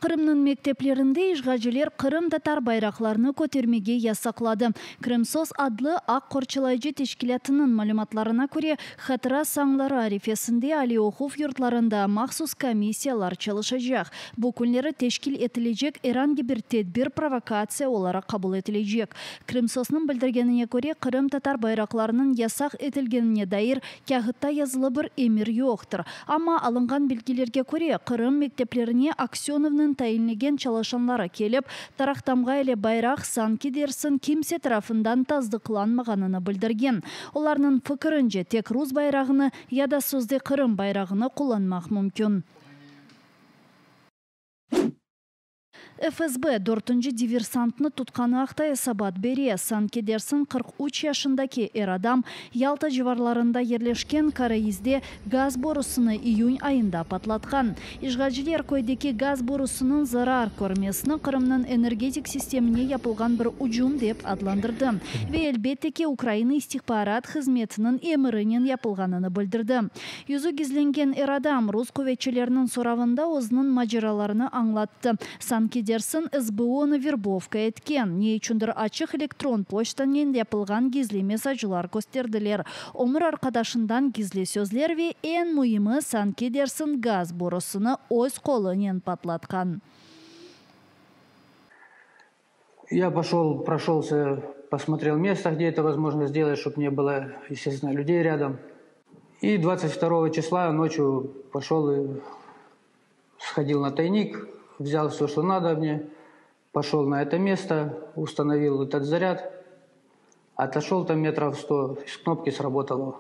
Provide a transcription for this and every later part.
Кырымның мектептерінде ишгалчылар Кырым татар байракларны көтермеге ясаклады. Крымсоз адлы ак корчылайчы тешкилатынын малуматларына көрө, хатыра саңлары арифесинде али окув йуртларында махсус комиссиялар чалышачак. Бу күнлері тешкил этилежек эранги бир тедбир провокация олара кабыл этилежек. Крымсознун билдиргенине көрө, Кырым татар байракларынын ясак этилгенине дайыр кагытта язылы бир эмир жоктур. Амма алынган билгилерге көрө, Кырым мектептерине Аксеновдун тайынлеген чалашанлары келіп, тарақтамға эле байрақ санки дерсин кимсе тарафындан таздыкланмаганын билдирген. Оларнын фикринче тек Руз байрагыны яда сөзде Кырым байрагыны кулланмак мүмкүн. ФСБ 4-нчы диверсантны тутканы акта эсабат бере. Санки дерсин 43 жашындагы эр адам Ялта жыварларында ерлешкен Караизде газ борусуну июнь айында патлаткан. Ишгалчылар көйдеки газ борусунун зарар көрмесini Кырымдын энергетик системине япылган бир ужум деп адландырды. Ve elbette Украина истихбарат хизметинин эмиринен япылганын билдирди. Yüzü gizlenген эр адам Рус көветчилеринин соравында өзүнүн мажараларını аңлатты. Санки дерсин СБУны вербовка эткен. Не үчүндүр ачык электрон почтанен япылган гизли месажылар көстөрдүлөр. Омур аркадашындан гизли сөзлөр ве эң муйымы Санки дерсин газ борусуну өз колунен патлаткан. Я прошелся, посмотрел место, где это возможно сделать, чтобы не было, естественно, людей рядом. И 22 числа ночью пошел и сходил на тайник, взял все, что надо мне, пошел на это место, установил этот заряд, отошел там метров 100, с кнопки сработало.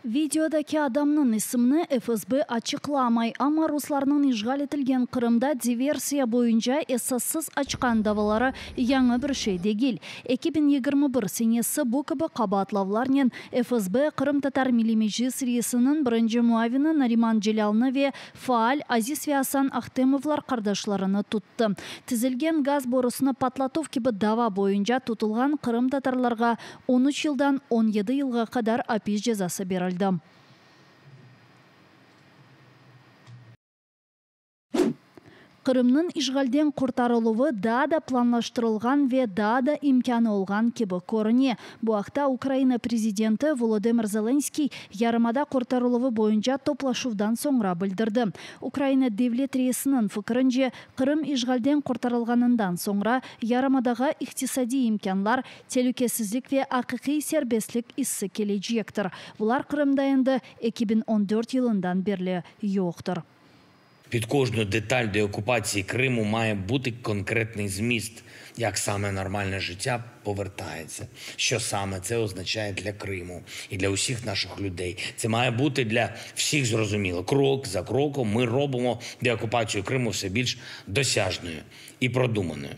Видеодaki адамның исимini ФСБ ачыкламай, ама русларның ишгал этилген Кырымда диверсия боюнча эсассыз ачкан давалары яңы бир şey дегил. 2021 сенесі бу кабы кабатлавларнен ФСБ Кырым татар милимежис рейсинин биринчи муавини Нариман Желялны ве фаал Азиз ве Асан Ахтемовлар кардашларыны тутты. Тизилген газ борусуну патлатуу кеби дава боюнча тутулган Кырым татарларга 13 жылдан 17 жылга кадар апис жазасы берилди. Кырымның ишгалден куртарылуы да планлаштырылган ве да имканы олган кеби көрүнө. Бу акта Украина президенти Володимир Зеленский ярымада куртарылуы боюнча топлашуудан соңра билдирди. Украина девлет рейсинин фикринче, Кырым ишгалден куртарылганынан соңра ярымадагы икътисадий имканлар, телукесизлик ве акыкый сербестлик исси кележектир. Булар Кырымда энди 2014 жылындан бери жоктур. Під кожну деталь деокупації Криму має бути конкретний зміст, як саме нормальне життя повертається. Що саме це означає для Криму і для усіх наших людей. Це має бути для всіх зрозуміло. Крок за кроком ми робимо деокупацію Криму все більш досяжною і продуманою.